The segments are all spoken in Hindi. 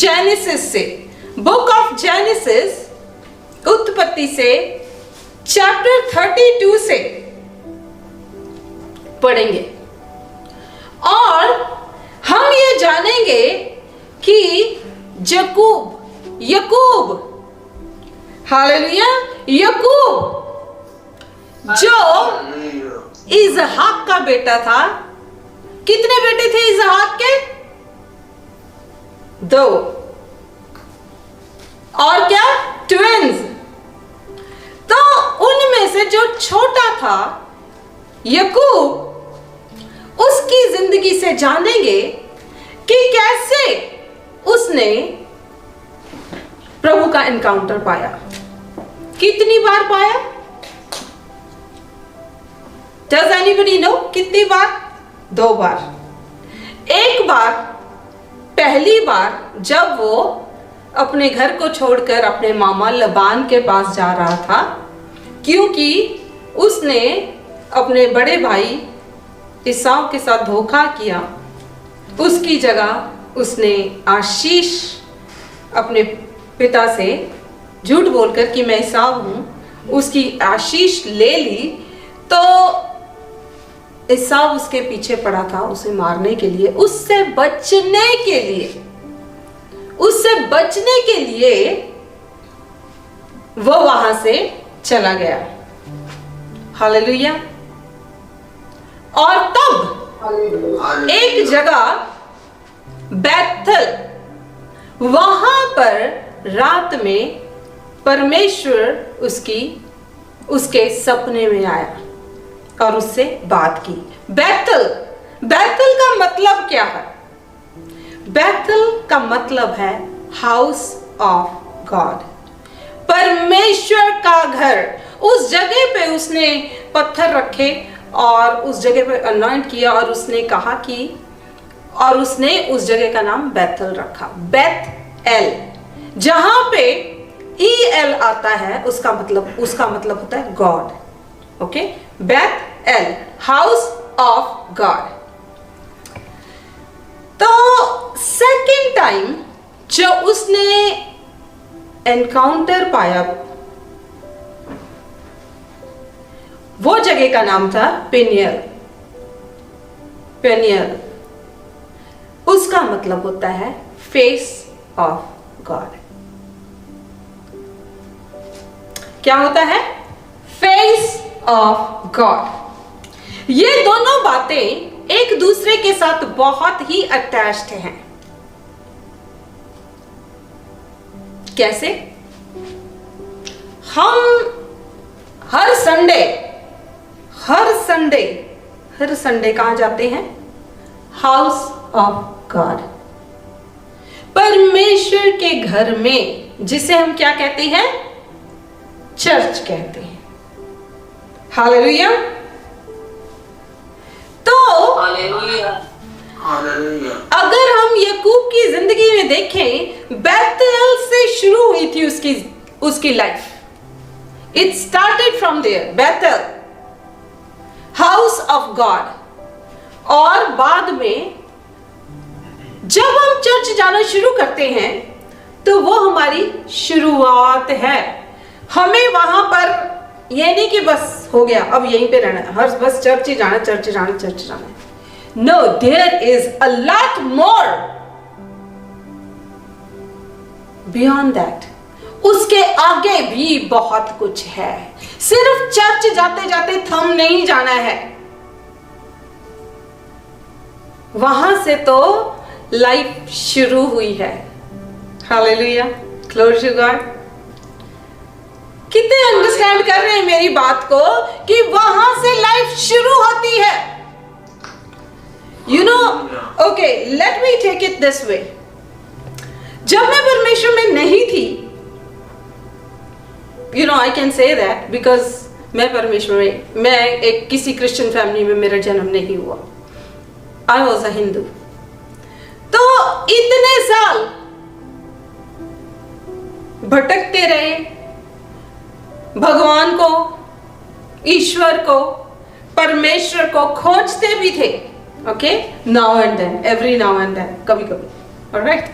जेनेसिस से, बुक ऑफ जेनेसिस, उत्पत्ति से चैप्टर 32 से पढ़ेंगे और हम ये जानेंगे कि याकूब, हालेलुया, याकूब जो इजहाक का बेटा था। कितने बेटे थे इजहाक के? 2। और क्या? ट्विंस। तो उनमें से जो छोटा था याकूब, उसकी जिंदगी से जानेंगे कि कैसे उसने प्रभु का एनकाउंटर पाया। कितनी बार पाया? Does anybody know? कितनी बार? 2 बार। एक बार, पहली बार जब वो अपने घर को छोड़कर अपने मामा लबान के पास जा रहा था, क्योंकि उसने अपने बड़े भाई ईसाव के साथ धोखा किया। उसकी जगह उसने आशीष अपने पिता से झूठ बोलकर कि मैं ईसाव हूं, उसकी आशीष ले ली। तो ईसाव उसके पीछे पड़ा था उसे मारने के लिए, उससे बचने के लिए वो वहां से चला गया। हालेलुया। और तब एक जगह बैतल, वहां पर रात में परमेश्वर उसके सपने में आया और उससे बात की। बैतल का मतलब क्या है? बैतल का मतलब है हाउस ऑफ गॉड, परमेश्वर का घर। उस जगह पे उसने पत्थर रखे और उस जगह पे अनॉइंट किया और उसने कहा कि, और उसने उस जगह का नाम बैतल रखा। बेथ एल, जहां पे EL आता है उसका मतलब होता है God. Okay, Beth L, house of God. तो सेकंड टाइम जो उसने एनकाउंटर पाया, वो जगह का नाम था पेनियल। उसका मतलब होता है फेस ऑफ गॉड। क्या होता है? Face of God. ये दोनों बातें एक दूसरे के साथ बहुत ही अटैच्ड हैं। कैसे? हम हर संडे कहां जाते हैं? हाउस ऑफ गॉड, परमेश्वर के घर में, जिसे हम क्या कहते हैं? चर्च कहते हैं। हालेलुया। तो अगर हम याकूब की जिंदगी में देखें, बैतल से शुरू हुई थी उसकी life. It started from there, Bethel, house of God. और बाद में जब हम चर्च जाना शुरू करते हैं तो वो हमारी शुरुआत है। हमें वहां पर ये नहीं कि बस हो गया अब यहीं पे रहना है, हर बस चर्च ही जाना। No, there is a lot more beyond that. उसके आगे भी बहुत कुछ है। सिर्फ चर्च जाते जाते थम नहीं जाना है। वहां से तो लाइफ शुरू हुई है। Hallelujah, glory to God. कितने अंडरस्टैंड कर रहे हैं मेरी बात को कि वहां से लाइफ शुरू होती है? You know, okay, let me take it this way. जब मैं परमेश्वर में नहीं थी, you know, I can say that because मैं एक किसी क्रिश्चियन फैमिली में मेरा जन्म नहीं हुआ। I was a Hindu. तो इतने साल भटकते रहे, भगवान को, ईश्वर को, परमेश्वर को खोजते भी थे। Okay, now and then, every now and then, कभी कभी, ऑलराइट।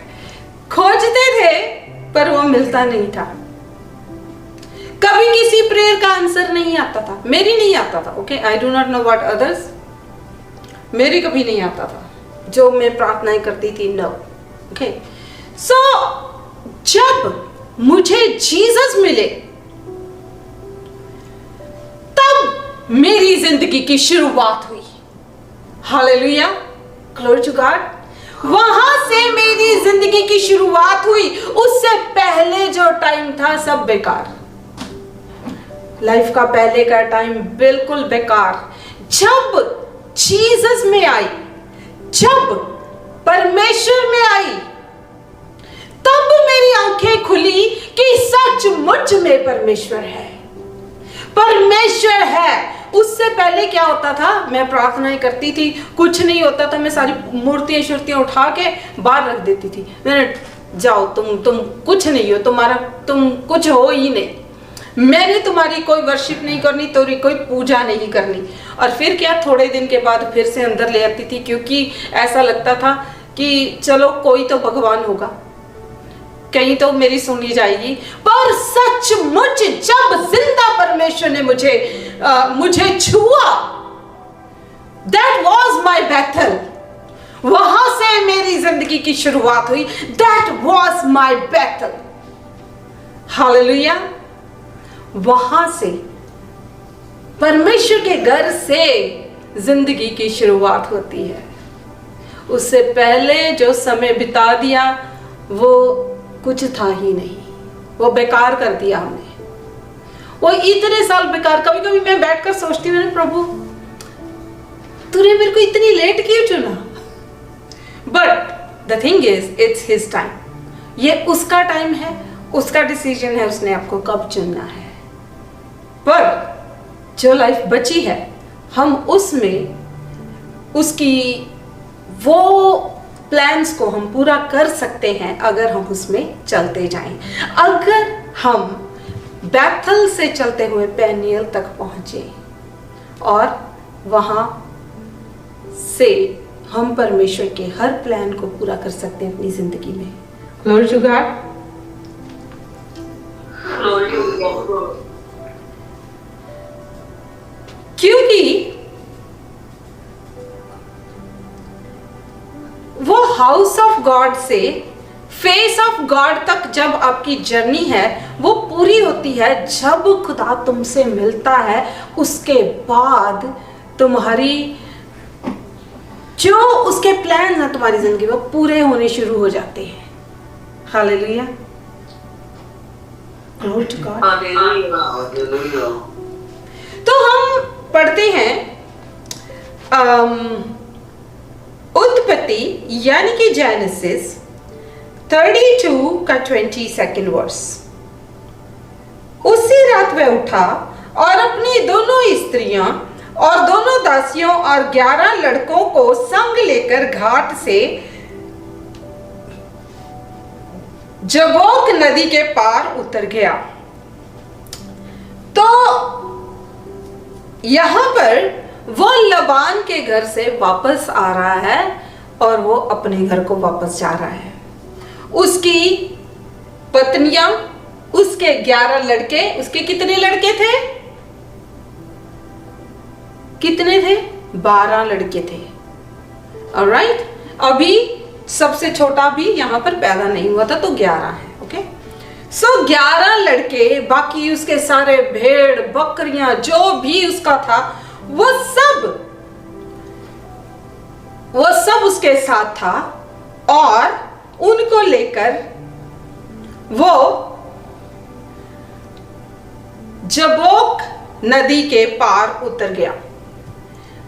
खोजते थे पर वो मिलता नहीं था। कभी किसी प्रेयर का आंसर नहीं आता था, मेरी नहीं आता था। Okay, I do not know what others, मेरी कभी नहीं आता था जो मैं प्रार्थनाएं करती थी। नो। ओके, सो जब मुझे जीसस मिले तब मेरी जिंदगी की शुरुआत हुई। Hallelujah, glory to God. वहां से मेरी जिंदगी की शुरुआत हुई। उससे पहले जो टाइम था सब बेकार, लाइफ का पहले का टाइम बिल्कुल बेकार। जब जीसस में आई, जब परमेश्वर में आई, तब मेरी आंखें खुली कि सचमुच में परमेश्वर है, परमेश्वर है। उससे पहले क्या होता था, मैं प्रार्थनाएं करती थी, कुछ नहीं होता था, मैं सारी मूर्तियां शुर्तियां उठा के बाहर रख देती थी। मैंने, जाओ तुम कुछ नहीं हो, तुम कुछ हो ही नहीं, मैंने तुम्हारी कोई वर्शिप नहीं करनी, तुम्हारी कोई पूजा नहीं करनी। और फिर क्या, थोड़े दिन के बाद फिर से अंदर ले आती थी, क्योंकि ऐसा लगता था कि चलो कोई तो भगवान होगा, कहीं तो मेरी सुनी जाएगी। पर सचमुच जब जिंदा परमेश्वर ने मुझे छुआ, दैट वॉज माई बैथल। वहां से मेरी जिंदगी की शुरुआत हुई। That was my Bethel. Hallelujah. वहां से, परमेश्वर के घर से जिंदगी की शुरुआत होती है। उससे पहले जो समय बिता दिया वो कुछ था ही नहीं, वो बेकार कर दिया हमने। वो इतने साल बेकार। कभी कभी मैं बैठकर सोचती हूँ, प्रभु तूने मेरे को इतनी लेट क्यों चुना? But the thing is, it's his time. ये उसका टाइम है, उसका डिसीजन है, उसने आपको कब चुनना है। पर जो लाइफ बची है, हम उसमें उसकी वो प्लान्स को हम पूरा कर सकते हैं अगर हम उसमें चलते जाएं। अगर हम बैथल से चलते हुए पेनियल तक पहुंचे और वहां से हम परमेश्वर के हर प्लान को पूरा कर सकते हैं अपनी जिंदगी में। Glory to God. क्योंकि वो हाउस ऑफ गॉड से फेस ऑफ गॉड तक जब आपकी जर्नी है वो पूरी होती है जब खुदा तुमसे मिलता है। उसके बाद तुम्हारी जो उसके प्लान है तुम्हारी जिंदगी में पूरे होने शुरू हो जाते हैं। Hallelujah, glory to God. तो हम पढ़ते हैं उत्पत्ति यानी कि जेनेसिस 32 का 22 वर्स। उसी रात वह उठा और अपनी दोनों स्त्रियां और दोनों दासियों और 11 लड़कों को संग लेकर घाट से जबोक नदी के पार उतर गया। तो यहां पर वो लबान के घर से वापस आ रहा है और वो अपने घर को वापस जा रहा है। उसकी पत्नियां, उसके 11 लड़के, उसके कितने लड़के थे? कितने थे? 12 लड़के थे। ऑलराइट, अभी सबसे छोटा भी यहां पर पैदा नहीं हुआ था, तो 11 है। ओके, सो 11 लड़के, बाकी उसके सारे भेड़ बकरियां जो भी उसका था वो सब उसके साथ था और उनको लेकर वो जबोक नदी के पार उतर गया।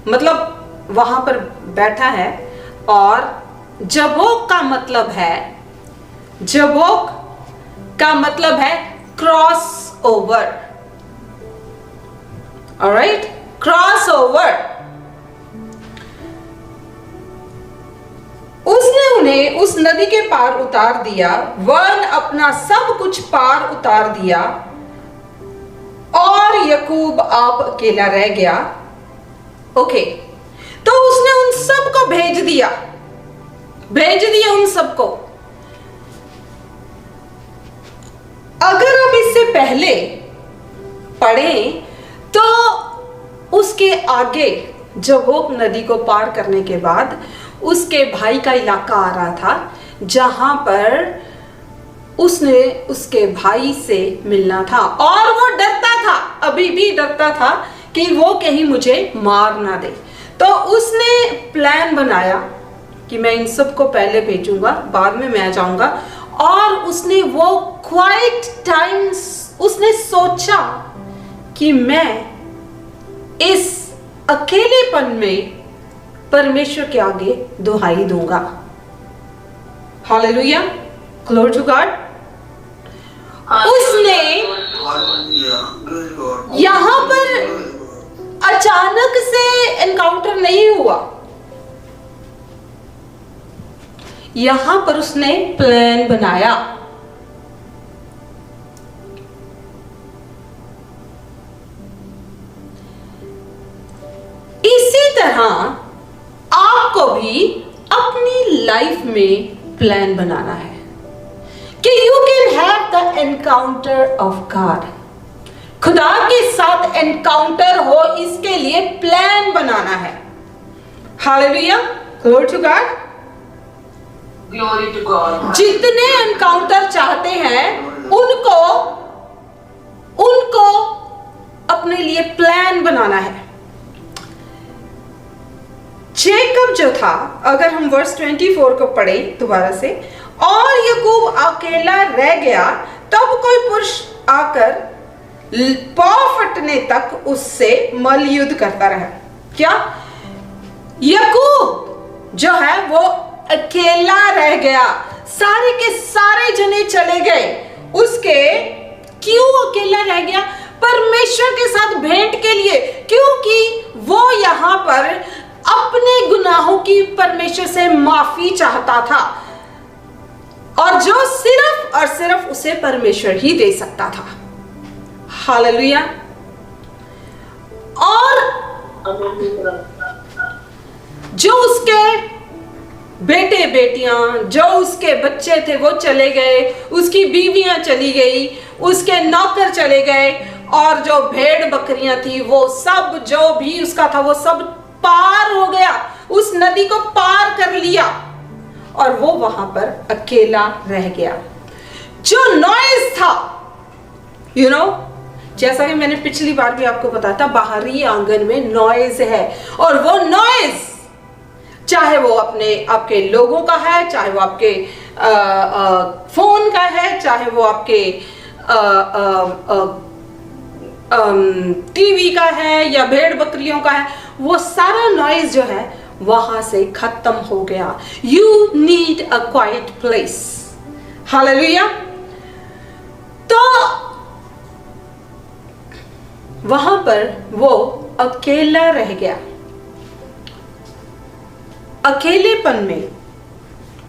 मतलब वहां पर बैठा है और जबोक का मतलब है cross over. Alright, cross over. उसने उन्हें उस नदी के पार उतार दिया, वरन अपना सब कुछ पार उतार दिया और याकूब आप अकेला रह गया। ओके, तो उसने उन सब को भेज दिया उन सबको। पहले पढ़ें तो उसके आगे जब वो नदी को पार करने के बाद उसके भाई का इलाका आ रहा था, जहां पर उसने उसके भाई से मिलना था और वो डरता था, अभी भी डरता था कि वो कहीं मुझे मार ना दे। तो उसने प्लान बनाया कि मैं इन सबको पहले भेजूंगा, बाद में मैं जाऊंगा। और उसने वो क्वाइट टाइम्स उसने सोचा कि मैं इस अकेलेपन में परमेश्वर के आगे दुहाई दूंगा। Hallelujah, glory to God. उसने यहां पर अचानक से एनकाउंटर नहीं हुआ, यहां पर उसने प्लान बनाया। इसी तरह आपको भी अपनी लाइफ में प्लान बनाना है कि you can have the encounter of God. खुदा के साथ एनकाउंटर हो, इसके लिए प्लान बनाना है। Hallelujah, glory to God, glory to God. जितने एनकाउंटर चाहते हैं उनको अपने लिए प्लान बनाना है। जेकब जो था, अगर हम वर्स 24 को पढ़े दोबारा से, और याकूब अकेला रह गया, तब कोई पुरुष आकर पांव फटने तक उससे मल्लयुद्ध करता रहा। क्या? याकूब जो है वो अकेला रह गया, सारे के सारे जने चले गए, उसके क्यों अकेला रह गया? परमेश्वर के साथ भेंट के लिए, क्योंकि वो यहां पर अपने गुनाहों की परमेश्वर से माफी चाहता था, और जो सिर्फ और सिर्फ उसे परमेश्वर ही दे सकता था। हालेलुया। और जो उसके बेटे बेटियां, जो उसके बच्चे थे वो चले गए, उसकी बीवियां चली गई, उसके नौकर चले गए, और जो भेड़ बकरियां थी वो सब, जो भी उसका था वो सब पार हो गया, उस नदी को पार कर लिया, और वो वहां पर अकेला रह गया। जो नॉइज था, यू नो, जैसा कि मैंने पिछली बार भी आपको बताया था, बाहरी आंगन में नॉइज है, और वो नॉइज चाहे वो आपके लोगों का है, चाहे वो आपके फोन का है, चाहे वो आपके टीवी का है या भेड़ बकरियों का है, वो सारा नॉइज जो है वहां से खत्म हो गया। You need a quite place. Hallelujah. तो वहां पर वो अकेला रह गया। अकेलेपन में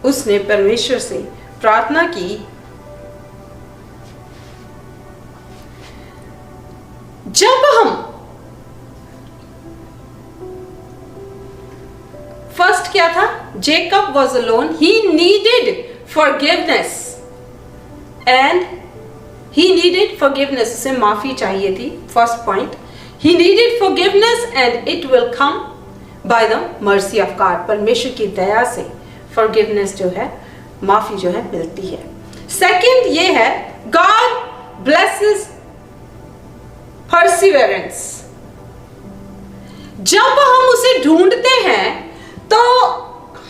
उसने परमेश्वर से प्रार्थना की, जब हम फर्स्ट क्या था, Jacob was alone, he needed forgiveness, and he needed forgiveness, उसे माफी चाहिए थी। First point, he needed forgiveness and it will come by the mercy of God. परमेश्वर की दया से फॉरगिवनेस जो है, माफी जो है, मिलती है। सेकंड ये है, गॉड ब्लेसेस परसिवेरेंस। जब हम उसे ढूंढते हैं तो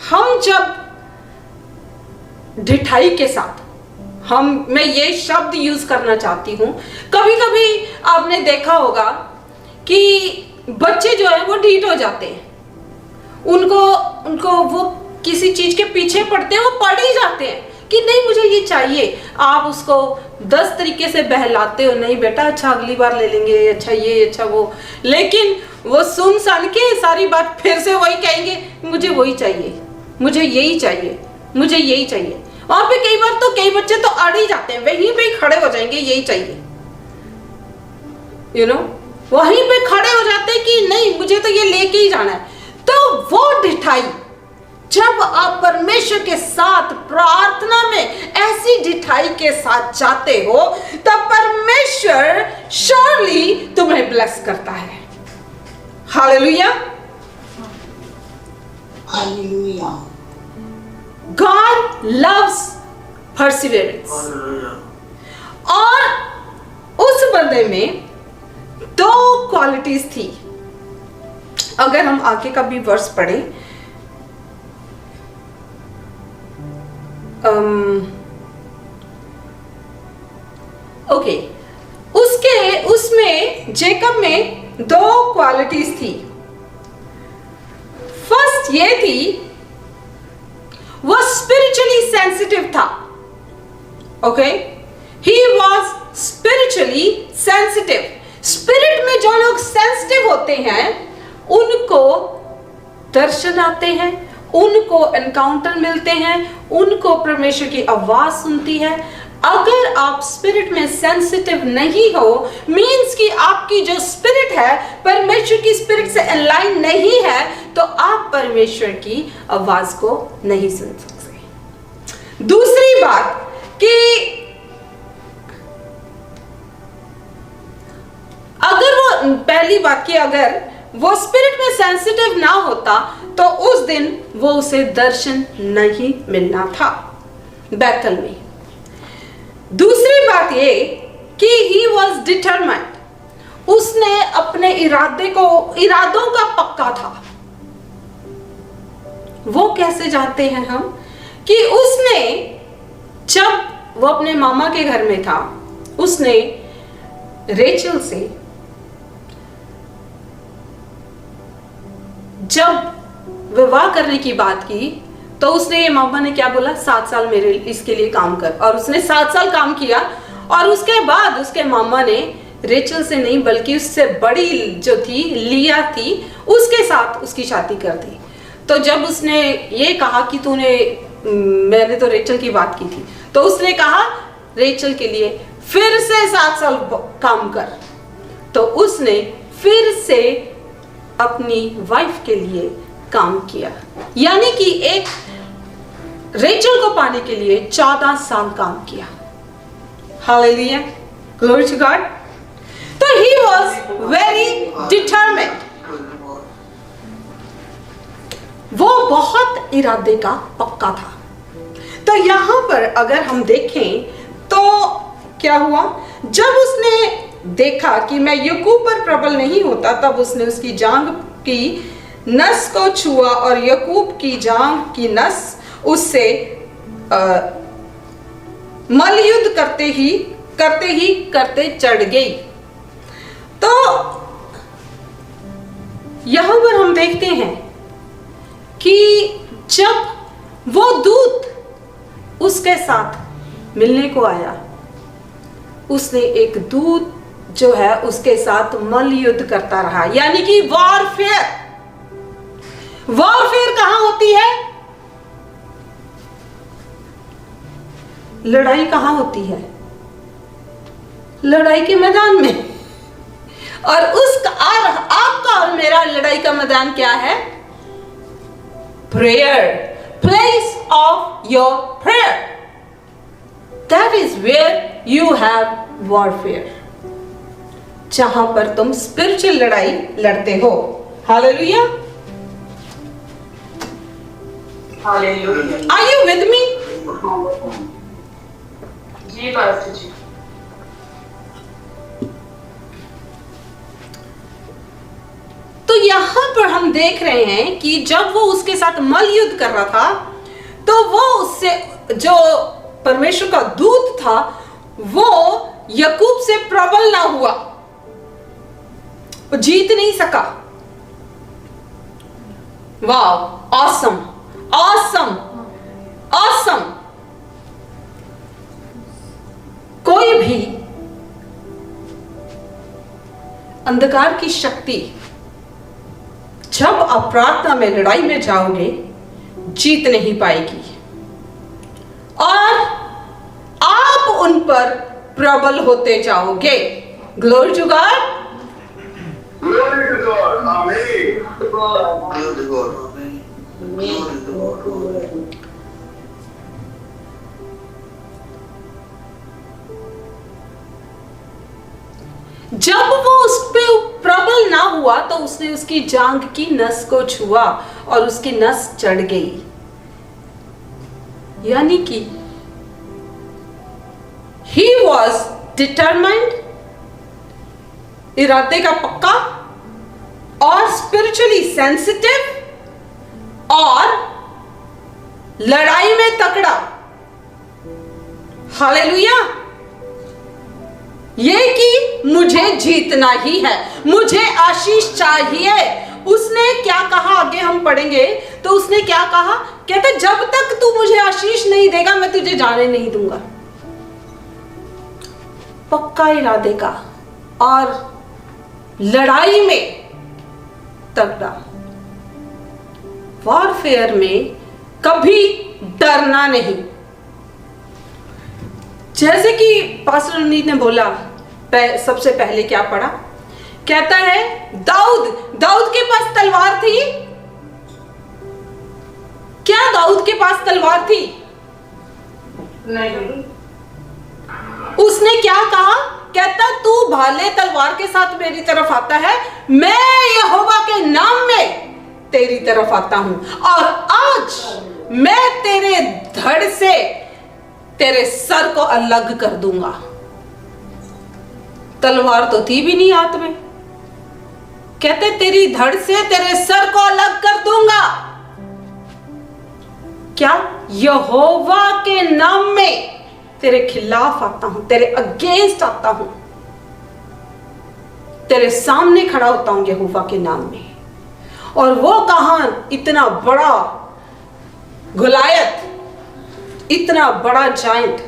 हम जब ढिठाई के साथ, मैं ये शब्द यूज करना चाहती हूं, कभी कभी आपने देखा होगा कि बच्चे जो है वो ढीठ हो जाते हैं, उनको वो किसी चीज के पीछे पड़ते हैं, वो पड़ ही जाते हैं कि नहीं मुझे ये चाहिए। आप उसको 10 तरीके से बहलाते हो, नहीं बेटा अच्छा अगली बार ले लेंगे, अच्छा ये अच्छा वो, लेकिन वो सुन के सारी बात फिर से वही कहेंगे, मुझे वही चाहिए, मुझे यही चाहिए, मुझे यही चाहिए। वहां पे कई बार तो कई बच्चे तो अड़ ही जाते हैं, वहीं पे खड़े हो जाएंगे, यही चाहिए, यू नो, वहीं पे खड़े हो जाते हैं कि नहीं मुझे तो ये लेके ही जाना है। तो वो ढिठाई जब आप परमेश्वर के साथ प्रार्थना में ऐसी ढिठाई के साथ जाते हो, तब परमेश्वर श्योरली तुम्हें ब्लेस करता है। Hallelujah. Hallelujah. God loves perseverance. और उस बंदे में 2 क्वालिटीज थी। अगर हम आगे का भी वर्स पढ़ें, ओके, उसमें जेकब में 2 क्वालिटीज थी। फर्स्ट ये थी, वो स्पिरिचुअली सेंसिटिव था। Okay, he was spiritually sensitive. Spirit में जो लोग सेंसिटिव होते हैं, उनको दर्शन आते हैं, उनको एनकाउंटर मिलते हैं, उनको परमेश्वर की आवाज सुनती है। अगर आप स्पिरिट में सेंसिटिव नहीं हो, मीन्स कि आपकी जो स्पिरिट है परमेश्वर की स्पिरिट से अलाइन नहीं है, तो आप परमेश्वर की आवाज को नहीं सुन सकते। दूसरी बात कि अगर वो, पहली बात कि अगर वो स्पिरिट में सेंसिटिव ना होता, तो उस दिन वो उसे दर्शन नहीं मिलना था बैतल में। दूसरी बात ये कि ही वॉज डिटरमाइंड, उसने अपने इरादों का पक्का था। वो कैसे जानते हैं हम कि उसने, जब वो अपने मामा के घर में था, उसने रेचल से जब विवाह करने की बात की, तो उसने, मामा ने क्या बोला, 7 साल मेरे इसके लिए काम कर। और उसने 7 साल काम किया, और उसके बाद उसके मामा ने रेचल से नहीं बल्कि उससे बड़ी जो थी, लिया थी, उसके साथ उसकी शादी कर दी। तो जब उसने ये कहा कि मैंने तो रेचल की बात की थी, तो उसने कहा रेचल के लिए फिर से 7 साल काम कर। तो उसने फिर से अपनी वाइफ के लिए काम किया, यानी कि एक रेचल को पाने के लिए 14 साल काम किया। Hallelujah, glory to God. तो ही वॉज वेरी डिटरमिन्ड, वो बहुत इरादे का पक्का था। तो यहां पर अगर हम देखें तो क्या हुआ, जब उसने देखा कि मैं याकूब पर प्रबल नहीं होता, तब उसने उसकी जांघ की नस को छुआ, और याकूब की जांघ की नस उससे मल्लयुद्ध करते चढ़ गई। तो यहां पर हम देखते हैं कि जब वो दूत उसके साथ मिलने को आया, उसने एक दूत जो है उसके साथ मल्लयुद्ध करता रहा, यानी कि वॉरफेयर। वॉरफेयर कहां होती है? लड़ाई कहां होती है? लड़ाई के मैदान में। और आपका और मेरा लड़ाई का मैदान क्या है? Prayer, place of your prayer, that is where you have warfare, जहां पर तुम स्पिरिचुअल लड़ाई लड़ते हो। Hallelujah, hallelujah. Are you with me? जी पास्टर जी। तो यहां पर हम देख रहे हैं कि जब वो उसके साथ मल्लयुद्ध कर रहा था, तो वो उससे, जो परमेश्वर का दूत था, वो याकूब से प्रबल ना हुआ, वो जीत नहीं सका। वाव, ऑसम, ऑसम, ऑसम। कोई भी अंधकार की शक्ति, जब आप प्रार्थना में लड़ाई में जाओगे, जीत नहीं पाएगी, और आप उन पर प्रबल होते जाओगे। Glory to God. Glory to God. Amen. Glory to God. Amen. जब वो उस पे प्रबल ना हुआ तो उसने उसकी जांघ की नस को छुआ और उसकी नस चढ़ गई। यानी कि he was determined, इरादे का पक्का और spiritually sensitive और लड़ाई में तगड़ा। हालेलुया। ये कि मुझे जीतना ही है, मुझे आशीष चाहिए। उसने क्या कहा, आगे हम पढ़ेंगे तो उसने क्या कहा, कहते जब तक तू मुझे आशीष नहीं देगा मैं तुझे जाने नहीं दूंगा। पक्का इरादे का और लड़ाई में तगड़ा। वॉरफेयर में कभी डरना नहीं। जैसे कि पास्टर रणनीत ने बोला, सबसे पहले क्या पढ़ा, कहता है दाऊद के पास तलवार थी। क्या दाऊद के पास तलवार थी? नहीं। उसने क्या कहा, कहता तू भाले तलवार के साथ मेरी तरफ आता है, मैं यहोवा के नाम में तेरी तरफ आता हूं और आज मैं तेरे धड़ से तेरे सर को अलग कर दूंगा। तलवार तो थी भी नहीं हाथ में, कहते तेरी धड़ से तेरे सर को अलग कर दूंगा। क्या? यहोवा के नाम में तेरे खिलाफ आता हूं, तेरे अगेंस्ट आता हूं, तेरे सामने खड़ा होता हूं यहोवा के नाम में। और वो कहां इतना बड़ा गुलायत, इतना बड़ा जायंट,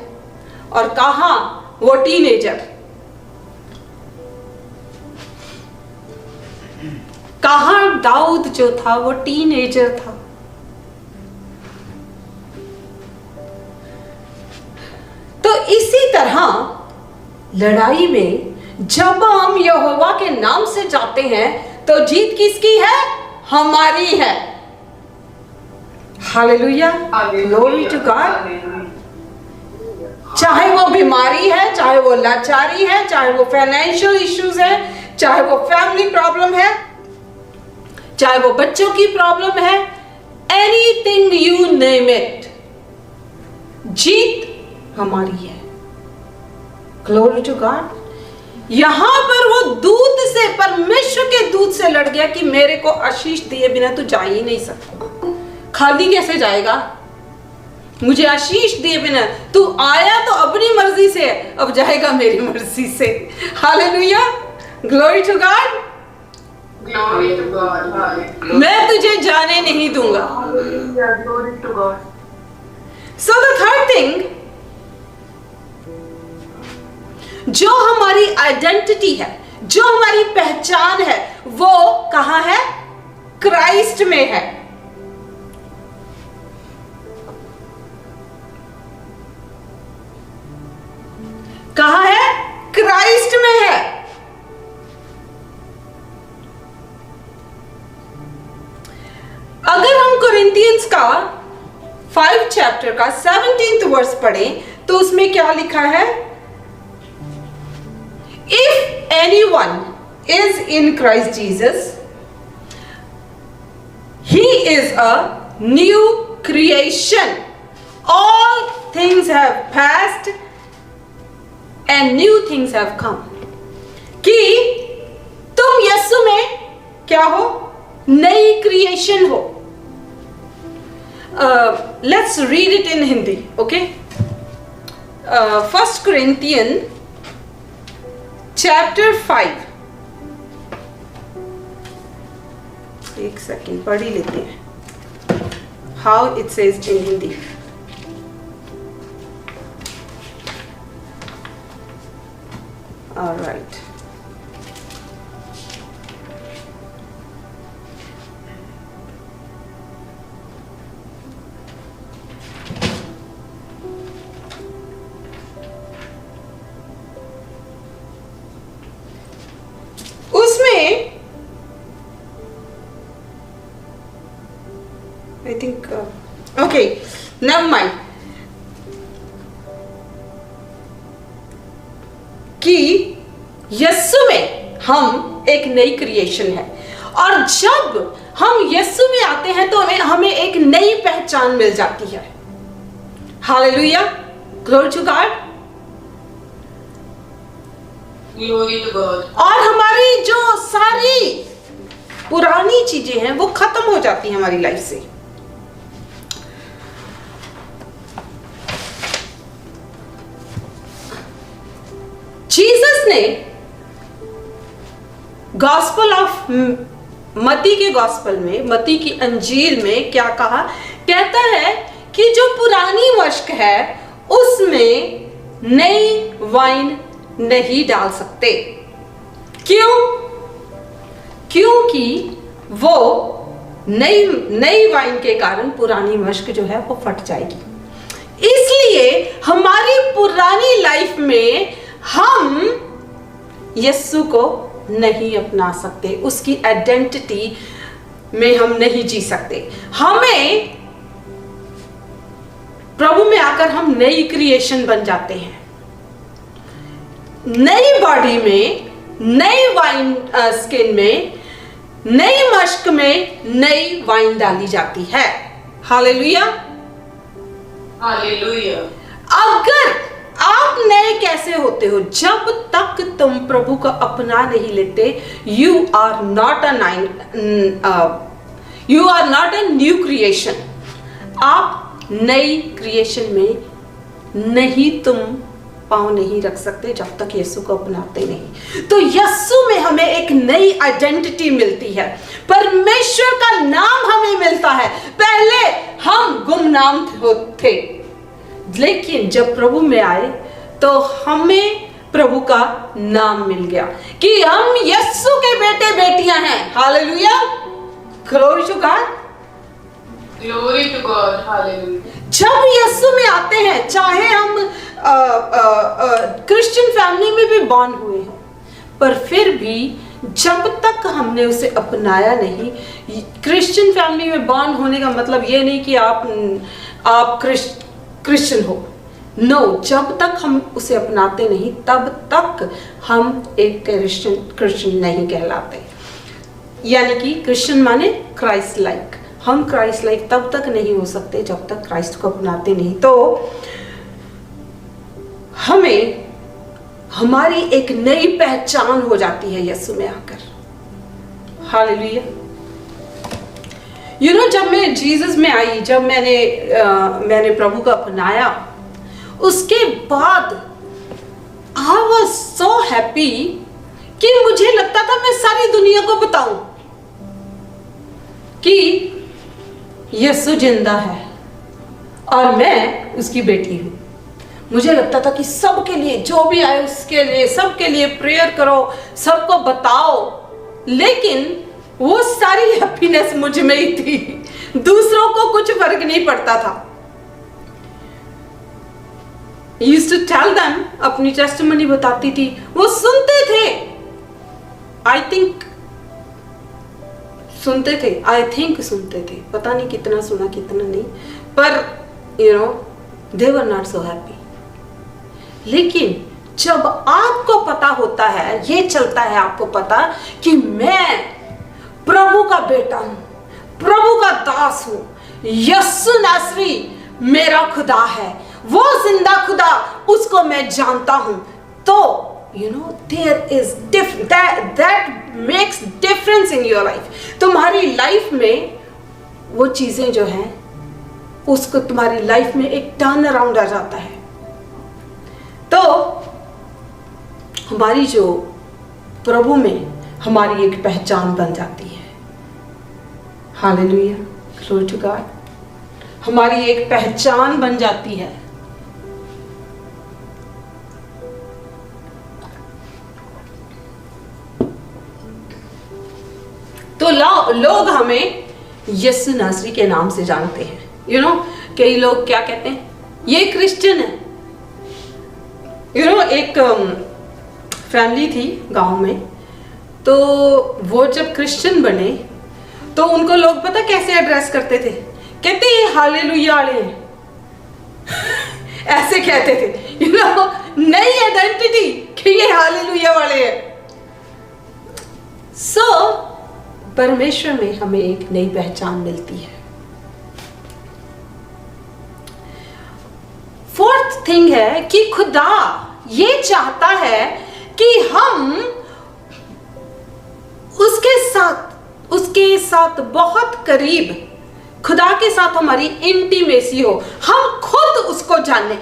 और कहां वो टीनेजर, कहां दाऊद जो था वो टीनेजर था। तो इसी तरह लड़ाई में जब हम यहोवा के नाम से जाते हैं तो जीत किसकी है? हमारी है। Hallelujah, glory to God. चाहे वो बीमारी है, चाहे वो लाचारी है, चाहे वो फाइनेंशियल इश्यूज है, चाहे वो फैमिली प्रॉब्लम है, चाहे वो बच्चों की प्रॉब्लम है, एनीथिंग यू नेम इट, जीत हमारी है। Glory to God. यहां पर वो दूत से, परमेश्वर के दूत से लड़ गया कि मेरे को आशीष दिए बिना तू जा ही नहीं सकता। खाली कैसे जाएगा? मुझे आशीष दिए बिना तू आया तो अपनी मर्जी से, अब जाएगा मेरी मर्जी से। Hallelujah, glory to God. Glory to God. Hallelujah. मैं तुझे जाने नहीं दूंगा। Hallelujah. Glory to God. So the third thing, जो हमारी आइडेंटिटी है, जो हमारी पहचान है, वो कहां है? क्राइस्ट में है। कहां है? क्राइस्ट में है। अगर हम कोरिंथियंस का 5 चैप्टर का 17th वर्स पढ़ें तो उसमें क्या लिखा है? If anyone is in Christ Jesus, he is a new creation. All things have passed and new things have come. कि तुम यीशु में क्या हो? नई क्रिएशन हो। Let's read it in Hindi, okay? 1 Corinthians chapter 5, एक सेकेंड पढ़ ही लेते हैं how it says in Hindi. Alright, never mind, कि यीशु में हम एक नई क्रिएशन है, और जब हम यीशु में आते हैं तो हमें एक नई पहचान मिल जाती है। Hallelujah, glory to God. Glory to God. और हमारी जो सारी पुरानी चीजें हैं वो खत्म हो जाती हैं हमारी लाइफ से। जीसस ने गॉस्पल ऑफ मती के गॉस्पल में, मती की अंजील में क्या कहा? कहता है कि जो पुरानी मशक है उसमें नई वाइन नहीं डाल सकते। क्यों? क्योंकि वो नई वाइन के कारण पुरानी मशक जो है वो फट जाएगी। इसलिए हमारी पुरानी लाइफ में हम यीशु को नहीं अपना सकते, उसकी आइडेंटिटी में हम नहीं जी सकते। हमें प्रभु में आकर हम नई क्रिएशन बन जाते हैं, नई बॉडी में, नई वाइन स्किन में, नई मशक में नई वाइन डाली जाती है। Hallelujah, hallelujah. अगर आप नए कैसे होते हो? जब तक तुम प्रभु को अपना नहीं लेते, you are not a new creation. आप नई क्रिएशन में नहीं, तुम पाँव नहीं रख सकते जब तक यीशु को अपनाते नहीं। तो यीशु में हमें एक नई आइडेंटिटी मिलती है, परमेश्वर का नाम हमें मिलता है। पहले हम गुमनाम थे, लेकिन जब प्रभु में आए तो हमें प्रभु का नाम मिल गया कि हम यीशु के बेटे बेटियां हैं। Hallelujah, glory to God, glory to God, hallelujah. जब यीशु में आते हैं, चाहे हम क्रिश्चियन फैमिली में भी बॉर्न हुए हैं, पर फिर भी जब तक हमने उसे अपनाया नहीं, क्रिश्चियन फैमिली में बॉर्न होने का मतलब ये नहीं कि आप क्रिश्चियन हो। नो, जब तक हम उसे अपनाते नहीं तब तक हम एक क्रिश्चियन नहीं कहलाते। यानी कि क्रिश्चियन माने क्राइस्ट लाइक। हम क्राइस्ट लाइक तब तक नहीं हो सकते जब तक क्राइस्ट को अपनाते नहीं। तो हमें हमारी एक नई पहचान हो जाती है यीशु में आकर। हालेलुया। जब मैं जीसस में आई, जब मैंने प्रभु को अपनाया, उसके बाद आई वाज सो हैप्पी कि मुझे लगता था मैं सारी दुनिया को बताऊं कि यीशु जिंदा है और मैं उसकी बेटी हूं। मुझे लगता था कि सबके लिए, जो भी आए उसके लिए, सबके लिए प्रेयर करो, सबको बताओ। लेकिन वो सारी हैप्पीनेस मुझ में ही थी, दूसरों को कुछ फर्क नहीं पड़ता था। used to tell them, अपनी टेस्टिमनी बताती थी, वो सुनते थे। I think सुनते थे, पता नहीं कितना सुना कितना नहीं, पर they were not so happy। लेकिन जब आपको पता होता है, ये चलता है आपको पता कि मैं प्रभु का बेटा हूं, प्रभु का दास हूं, यीशु नासरी मेरा खुदा है, वो जिंदा खुदा, उसको मैं जानता हूं, तो there is that makes difference in your life। तुम्हारी लाइफ में वो चीजें जो हैं, उसको तुम्हारी लाइफ में एक टर्न अराउंड आ जाता है। तो हमारी जो प्रभु में हमारी एक पहचान बन जाती है। Hallelujah, glory to God. हमारी एक पहचान बन जाती है। तो लोग हमें यीशु नासरी के नाम से जानते हैं। कई लोग क्या कहते हैं, ये क्रिश्चियन है। एक फैमिली थी गांव में, तो वो जब क्रिश्चियन बने तो उनको लोग पता कैसे एड्रेस करते थे? कहते ये हालेलुया वाले हैं। ऐसे कहते थे, नई आइडेंटिटी कि ये हालेलुया वाले हैं। सो परमेश्वर में हमें एक नई पहचान मिलती है। फोर्थ थिंग है कि खुदा ये चाहता है कि हम उसके साथ बहुत करीब, खुदा के साथ हमारी इंटीमेसी हो, हम खुद उसको जाने।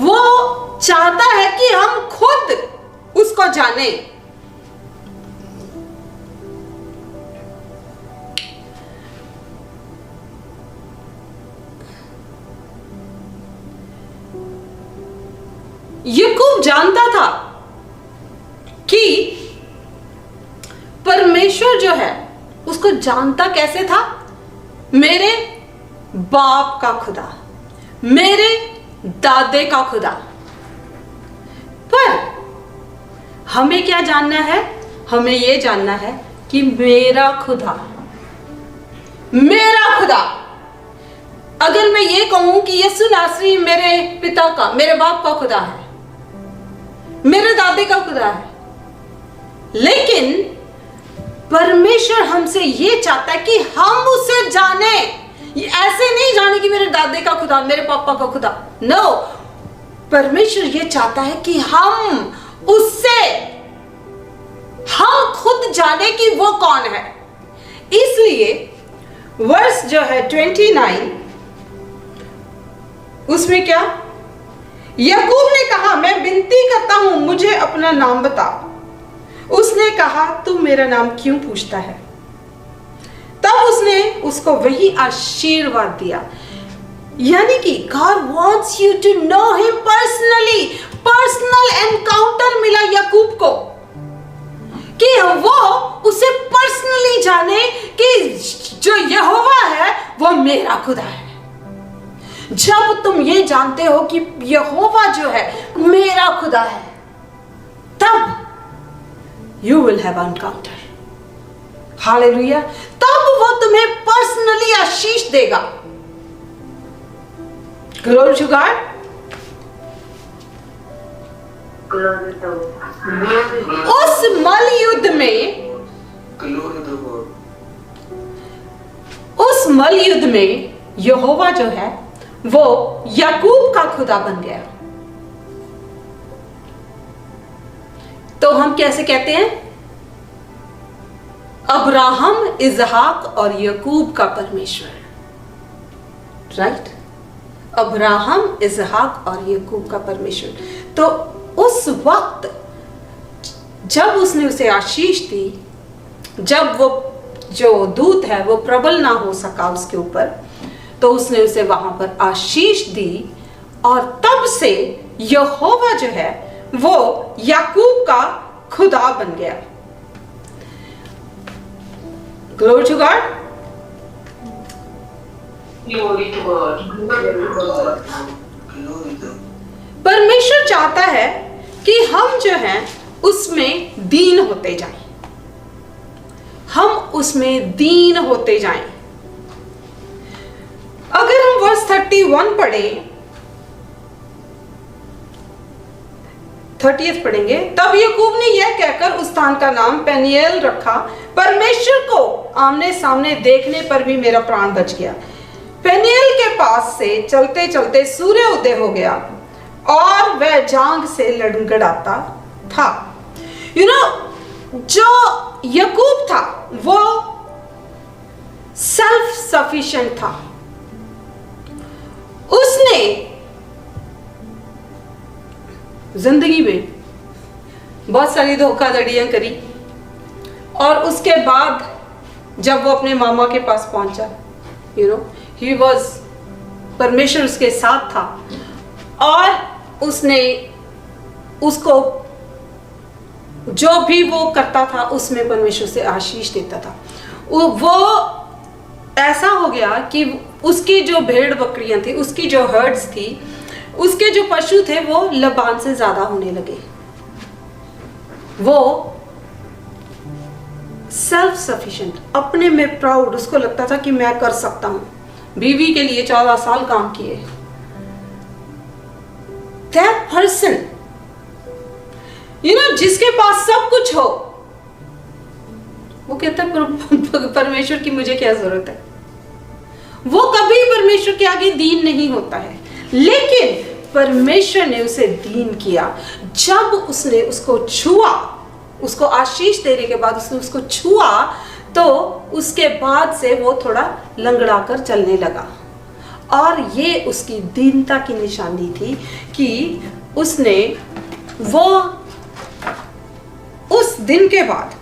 वो चाहता है कि हम खुद उसको जाने। याकूब जानता था कि परमेश्वर जो है उसको जानता कैसे था? मेरे बाप का खुदा, मेरे दादे का खुदा। पर हमें क्या जानना है? हमें यह जानना है कि मेरा खुदा, मेरा खुदा। अगर मैं ये कहूं कि यीशु नासरी मेरे पिता का, मेरे बाप का खुदा है, मेरे दादे का खुदा है, लेकिन परमेश्वर हमसे ये चाहता है कि हम उसे जाने। ऐसे नहीं जाने कि मेरे दादे का खुदा, मेरे पापा का खुदा। नो, परमेश्वर ये चाहता है कि हम खुद जाने कि वो कौन है। इसलिए वर्स जो है 29, उसमें क्या? याकूब ने कहा, मैं विनती करता हूं, मुझे अपना नाम बता। उसने कहा, तू मेरा नाम क्यों पूछता है? तब उसने उसको वही आशीर्वाद दिया। यानी कि God wants you to know him personally। Personal encounter मिला याकूब को कि वो उसे पर्सनली जाने कि जो यहोवा है वो मेरा खुदा है। जब तुम ये जानते हो कि यहोवा जो है मेरा खुदा है, तब you will have encounter। Hallelujah. तब वो तुम्हें पर्सनली आशीष देगा। Glory to God. उस मल युद्ध में यहोवा जो है वो याकूब का खुदा बन गया। तो हम कैसे कहते हैं? अब्राहम, इजहाक और याकूब का परमेश्वर। राइट? अब्राहम, इजहाक और याकूब का परमेश्वर। तो उस वक्त जब उसने उसे आशीष दी, जब वो जो दूत है वो प्रबल ना हो सका उसके ऊपर, तो उसने उसे वहां पर आशीष दी, और तब से यहोवा जो है वो याकूब का खुदा बन गया। Glory to God. परमेश्वर चाहता है कि हम जो हैं उसमें दीन होते जाएं, हम उसमें दीन होते जाएं। अगर हम वर्स 31 पढ़ें, 30 पढ़ेंगे। तब याकूब ने यह कहकर उस स्थान का नाम पेनियल रखा, परमेश्वर को आमने सामने देखने पर भी मेरा प्राण बच गया। पेनियल के पास से चलते चलते सूर्य उदय हो गया और वह जांग से लड़खड़ाता था। जो याकूब था वो सेल्फ सफिशिएंट था। उसने जिंदगी में बहुत सारी धोखाधड़ियां करी, और उसके बाद जब वो अपने मामा के पास पहुंचा, ही वॉज, परमेश्वर उसके साथ था, और उसने उसको जो भी वो करता था उसमें परमेश्वर से आशीष देता था। वो ऐसा हो गया कि उसकी जो भेड़ बकरियां थी, उसकी जो हर्ड्स थी, उसके जो पशु थे वो लबान से ज्यादा होने लगे। वो सेल्फ सफिशिएंट, अपने में प्राउड, उसको लगता था कि मैं कर सकता हूं, बीवी के लिए 14 साल काम किए। दैट पर्सन, जिसके पास सब कुछ हो, वो कहता है परमेश्वर की मुझे क्या जरूरत है। वो कभी परमेश्वर के आगे दीन नहीं होता है, लेकिन परमेश्वर ने उसे दीन किया जब उसने उसको छुआ। उसको आशीष देने के बाद उसने उसको छुआ, तो उसके बाद से वो थोड़ा लंगड़ा कर चलने लगा। और ये उसकी दीनता की निशानी थी कि उसने वो उस दिन के बाद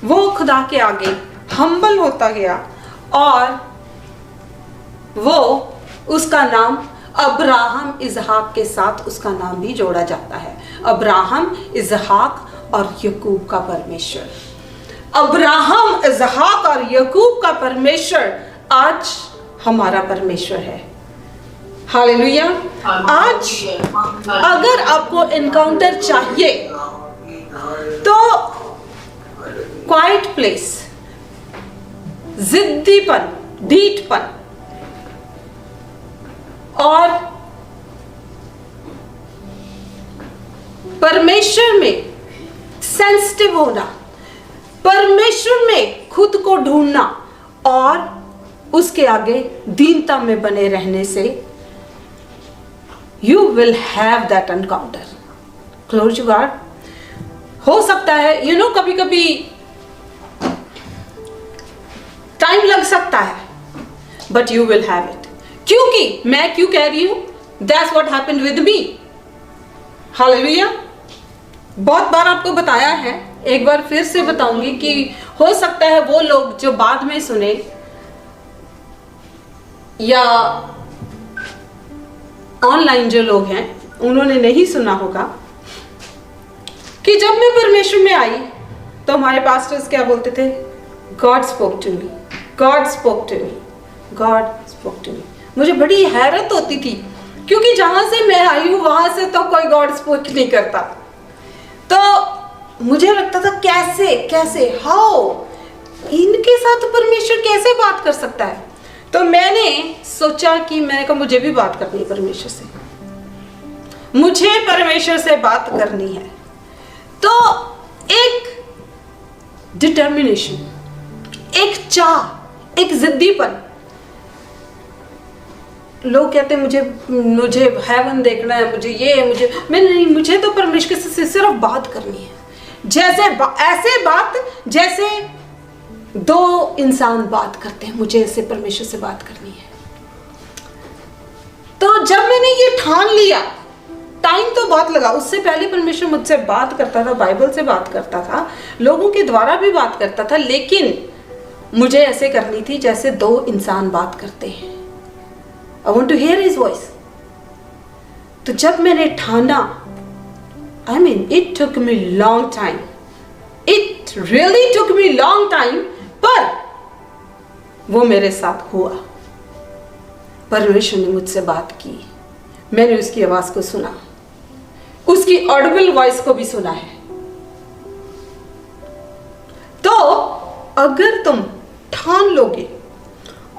वो खुदा के आगे हम्बल होता गया, और वो उसका नाम अब्राहम इजहाक के साथ उसका नाम भी जोड़ा जाता है। अब्राहम, इजहाक और यकूब का परमेश्वर। अब्राहम, इजहाक और यकूब का परमेश्वर आज हमारा परमेश्वर है। हालेलुया। आज अगर आपको एनकाउंटर चाहिए तो क्वाइट प्लेस, जिद्दीपन, ढीठपन और परमेश्वर में सेंसिटिव होना, परमेश्वर में खुद को ढूंढना और उसके आगे दीनता में बने रहने से you will have that encounter. Glory to God. हो सकता है कभी कभी टाइम लग सकता है, but you will have it. क्योंकि मैं क्यों कह रही हूं, that's what happened with me. Hallelujah. बहुत बार आपको बताया है, एक बार फिर से बताऊंगी कि हो सकता है वो लोग जो बाद में सुने या ऑनलाइन जो लोग हैं उन्होंने नहीं सुना होगा कि जब मैं परमेश्वर में आई तो हमारे पास्टर्स क्या बोलते थे, God spoke to me, God spoke to me, God spoke to me. मुझे बड़ी हैरत होती थी क्योंकि जहां से मैं आई हूं वहां से तो कोई गॉड स्पोक नहीं करता। तो मुझे लगता था कैसे हाउ इनके साथ परमेश्वर कैसे बात कर सकता है। तो मैंने सोचा कि मैंने कहा मुझे भी बात करनी है परमेश्वर से, मुझे परमेश्वर से बात करनी है। तो एक डिटर्मिनेशन, एक चाह, एक जिद्दीपन। लोग कहते हैं मुझे हेवन देखना है, मुझे तो परमेश्वर से सिर्फ बात करनी है, ऐसे बात जैसे दो इंसान बात करते हैं, मुझे ऐसे परमेश्वर से बात करनी है। तो जब मैंने ये ठान लिया, टाइम तो बहुत लगा, उससे पहले परमेश्वर मुझसे बात करता था, बाइबल से बात करता था, लोगों के द्वारा भी बात करता था, लेकिन मुझे ऐसे करनी थी जैसे दो इंसान बात करते हैं। I want to hear his voice. तो जब मैंने ठाना, it took me long time. It really took me long time, पर वो मेरे साथ हुआ। परमेश्वर ने मुझसे बात की, मैंने उसकी आवाज को सुना, उसकी ऑडिबल वॉइस को भी सुना है। तो अगर तुम ठान लोगे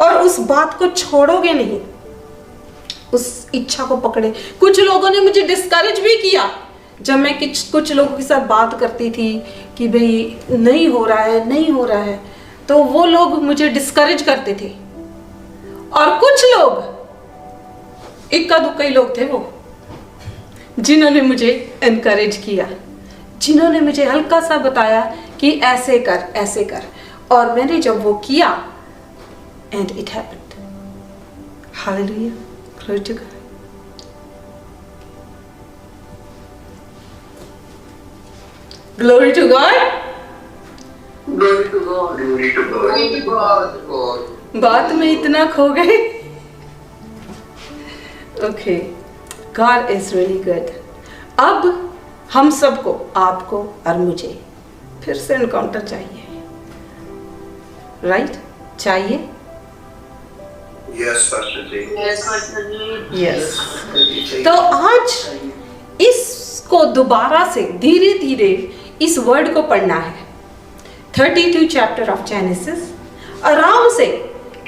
और उस बात को छोड़ोगे नहीं, उस इच्छा को पकड़े। कुछ लोगों ने मुझे डिस्करेज भी किया जब मैं कुछ लोगों के साथ बात करती थी कि भाई नहीं हो रहा है, तो वो लोग मुझे डिस्करेज करते थे। और कुछ लोग, इक्का दुक्का ही लोग थे वो, जिन्होंने मुझे एनकरेज किया, जिन्होंने मुझे हल्का सा बताया कि ऐसे कर, और मैंने जब वो किया, and it happened. Hallelujah, glory to God. Glory to God. Glory to God. Glory to God. Glory to God. बात में इतना खो गए। Okay, God is really good. अब हम सबको, आपको और मुझे फिर से एनकाउंटर चाहिए, राइट? चाहिए? Yes, Pastor Ji. Yes, Pastor Ji. Yes. तो आज इसको दोबारा से धीरे धीरे इस वर्ड को पढ़ना है। 32 चैप्टर ऑफ जेनेसिस, आराम से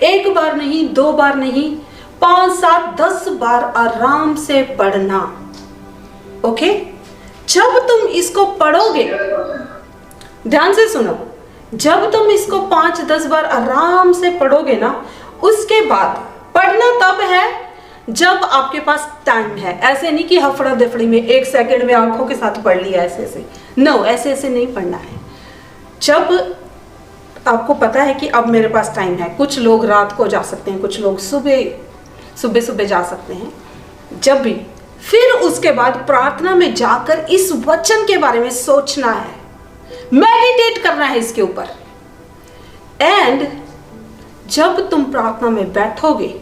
एक बार नहीं, 2 बार नहीं, 5, 7, 10 बार आराम से पढ़ना। ओके, जब तुम इसको पढ़ोगे, ध्यान से सुनो, जब तुम इसको 5-10 बार आराम से पढ़ोगे ना, उसके बाद पढ़ना तब है जब आपके पास टाइम है। ऐसे नहीं कि हफड़ा दफड़ी में 1 सेकंड में आंखों के साथ पढ़ लिया ऐसे ऐसे, नो, ऐसे ऐसे नहीं पढ़ना है। जब आपको पता है कि अब मेरे पास टाइम है, कुछ लोग रात को जा सकते हैं, कुछ लोग सुबह जा सकते हैं, जब भी, फिर उसके बाद प्रार्थना में जाकर इस वचन के बारे में सोचना है, मेडिटेट करना है इसके ऊपर। एंड जब तुम प्रार्थना में बैठोगे,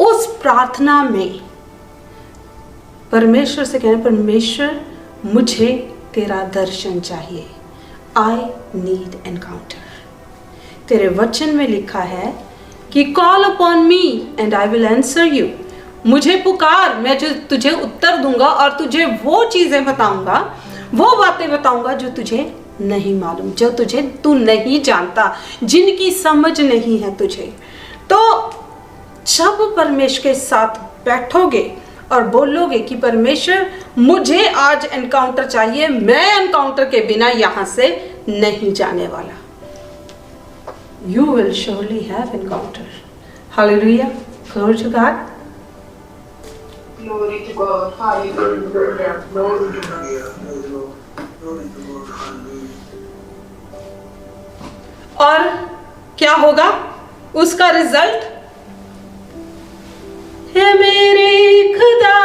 उस प्रार्थना में परमेश्वर से कहना, परमेश्वर मुझे तेरा दर्शन चाहिए, आई नीड एनकाउंटर। तेरे वचन में लिखा है कि call upon me and I will answer you. मुझे पुकार, मैं जो तुझे उत्तर दूंगा और तुझे वो चीजें बताऊंगा, वो बातें बताऊंगा जो तुझे नहीं मालूम, जो तू नहीं जानता, जिनकी समझ नहीं है तुझे। तो जब परमेश्वर के साथ बैठोगे और बोलोगे कि परमेश्वर मुझे आज एनकाउंटर चाहिए, मैं एनकाउंटर के बिना यहां से नहीं जाने वाला, you will surely have encounter. Hallelujah. Glory to God. Glory to God. Hallelujah. Glory to God. Glory to God. Hallelujah. और क्या होगा उसका रिजल्ट? है मेरे खुदा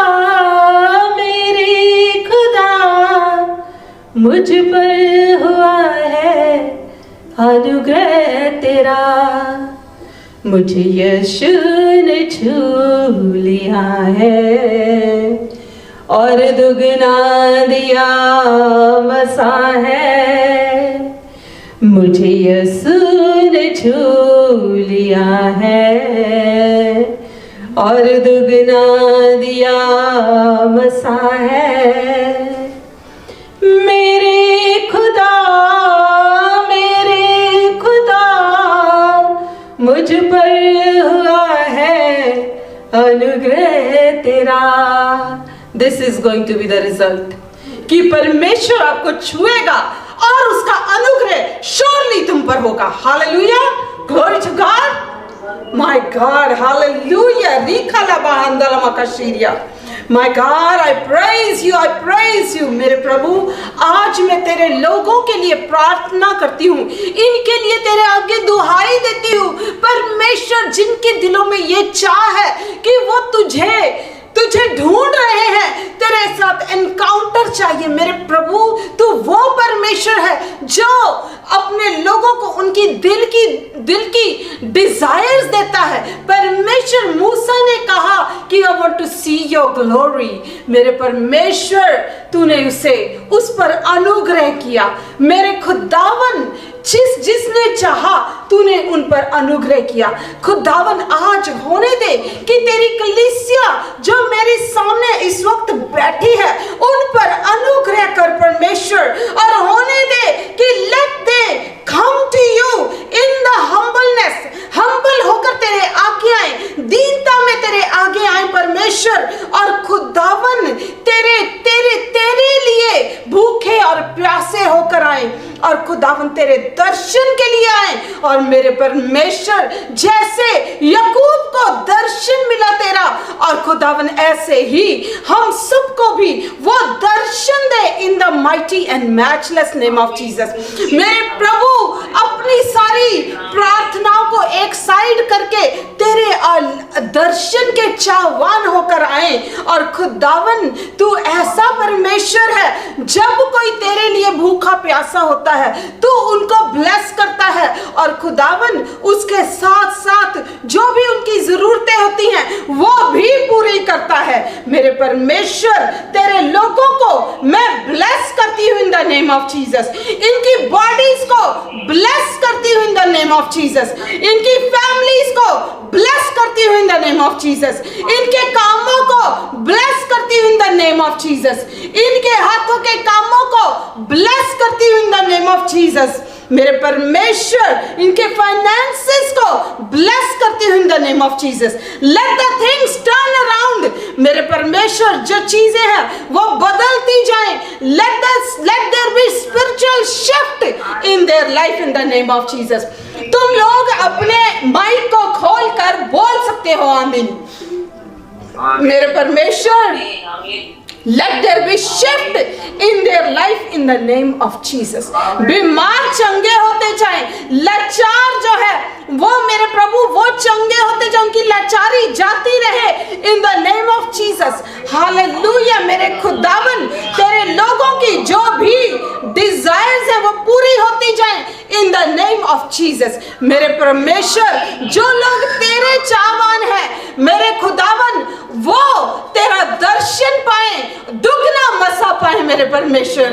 मुझ पर हुआ है अनुग्रह तेरा, मुझे यीशु ने छू लिया है और दुगना दिया मसा है, मुझे यीशु ने छू लिया है और दुगना दिया मसा है। मेरे खुदा मुझ पर हुआ है अनुग्रह तेरा। This is going to be the result कि परमेश्वर आपको छुएगा और उसका अनुग्रह श्योरली तुम पर होगा। Hallelujah, glory to God, my God, hallelujah. रिखला बहंदला मकशीरिया, my God, I praise you मेरे प्रभु। आज मैं तेरे लोगों के लिए प्रार्थना करती हूँ, इनके लिए तेरे आगे दुहाई देती हूँ परमेश्वर, जिनके दिलों में ये चाह है कि वो तुझे ढूंढ रहे हैं, तेरे साथ एनकाउंटर चाहिए मेरे प्रभु। तू वो परमेश्वर है जो अपने लोगों को उनकी दिल की डिजायर्स देता है। परमेश्वर, मूसा ने कहा कि I want to see your glory. मेरे परमेश्वर, तूने उस पर अनुग्रह किया। मेरे खुदावन, जिसने चाहा तूने उन पर अनुग्रह किया। खुदावन, आज होने दे कि तेरी कलीसिया जो मेरे सामने इस वक्त बैठी है उन पर अनुग्रह कर परमेश्वर, और होने दे कि let they come to you in the humbleness, humble होकर तेरे आगे आए, दीनता में तेरे आगे आए परमेश्वर। और खुदावन तेरे लिए भूखे और प्यासे होकर आए, और खुदावन तेरे दर्शन के लिए आए। और मेरे परमेश्वर, जैसे याकूब को दर्शन मिला तेरा, और खुदावन ऐसे ही हम सबको भी वो दर्शन दे in the mighty and matchless name of Jesus. मेरे प्रभु, अपनी सारी प्रार्थनाओं को एक साइड करके तेरे दर्शन के चाहवान होकर आए। और खुदावन, तू ऐसा परमेश्वर है, जब कोई तेरे लिए भूखा प्यासा होता है तू उनको ब्लेस करता है, और खुदावन उसके साथ साथ जो भी उनकी जरूरतें होती हैं वो भी पूरी करता है। मेरे परमेश्वर, तेरे लोगों को मैं ब्लेस करती हूँ इन द नेम ऑफ जीसस। इनकी बॉडीज को ब्लेस करती हूँ इन द नेम ऑफ जीसस। इनकी फैमिलीज को ब्लेस करती हूँ इन द नेम ऑफ जीसस। इनके कामों को ब्लेस करती हूँ इन द नेम ऑफ जीसस। इनके हाथों के कामों को ब्लेस करती हूँ इन द नेम ऑफ जीसस। मेरे परमेश्वर इनके फाइनेंसेस को ब्लेस करती हूँ इन the name of Jesus. Let the things turn around. मेरे परमेश्वर जो चीजें हैं वो बदलती जाएं। Let there be spiritual shift in their life in the name of Jesus. तुम लोग अपने माइक को खोलकर बोल सकते हो आमीन। मेरे परमेश्वर let there be shift in their life in the name of Jesus। बीमार चंगे होते जाएं, लाचार जो है वो मेरे प्रभु वो चंगे होते जाएं, उनकी लाचारी जाती रहे in the name of Jesus। Hallelujah. मेरे खुदावन तेरे लोगों की जो भी डिजायर्स है वो पूरी होती जाएं in the name of Jesus। मेरे परमेश्वर जो लोग तेरे चाहवान हैं मेरे खुदावन वो तेरा दर्शन पाए, दुगना मसा पाए मेरे परमेश्वर।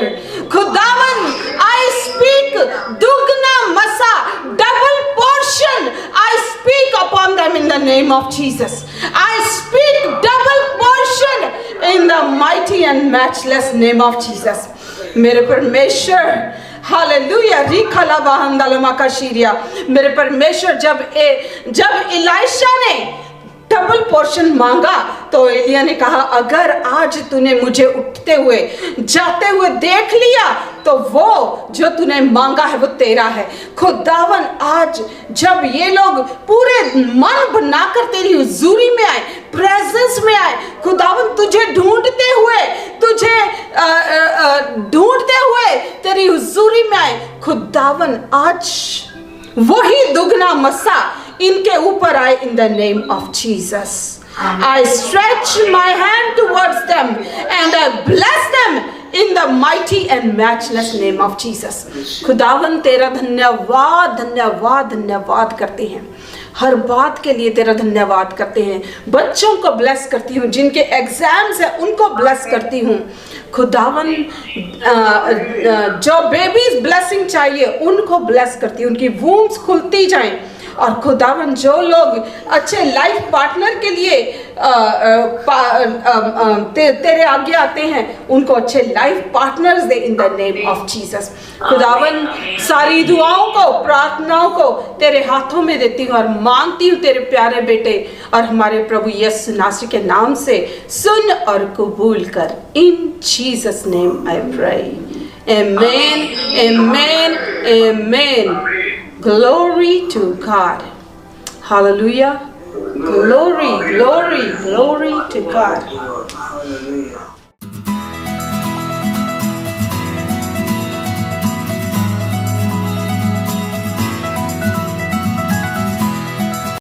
खुदावन आई स्पीक दुगना मसा, double portion I speak upon them in the name of Jesus. I speak double portion in the mighty and matchless name of Jesus. मेरे परमेश्वर हालेलुया। रिखला बहंदलमा का शीरिया। मेरे परमेश्वर जब इलाइशा ने डबल पोर्शन मांगा तो एलिया ने कहा अगर आज तूने मुझे उठते हुए जाते हुए देख लिया तो वो जो तूने मांगा है वो तेरा है। खुदावन आज जब ये लोग पूरे मन बनाकर तेरी हुजूरी में आए, प्रेजेंस में आए, खुदावन तुझे ढूंढते हुए तेरी हुजूरी में आए, खुदावन आज वही दुगना मसा इनके ऊपर आए in the name of Jesus। I stretch my hand towards them and I bless them in the mighty and matchless name of Jesus। खुदावन तेरा धन्यवाद धन्यवाद धन्यवाद करते हैं, हर बात के लिए तेरा धन्यवाद करते हैं। बच्चों को ब्लेस करती हूँ, जिनके एग्जाम्स हैं उनको ब्लेस करती हूँ। खुदावन जो बेबीज ब्लेसिंग चाहिए उनको ब्लेस करती हूँ, उनकी वूम्स खुलती जाएं। और खुदावन जो लोग अच्छे लाइफ पार्टनर के लिए तेरे आगे आते हैं उनको अच्छे life partners they in the name of Jesus. खुदावन सारी दुआओं को प्रार्थनाओं को तेरे हाथों में देती हूँ और मांगती हूँ तेरे प्यारे बेटे और हमारे प्रभु यीशु नासरी के नाम से सुन और कबूल कर। In Jesus name I pray, amen amen amen. Glory to God। Hallelujah। Glory, glory, glory to God।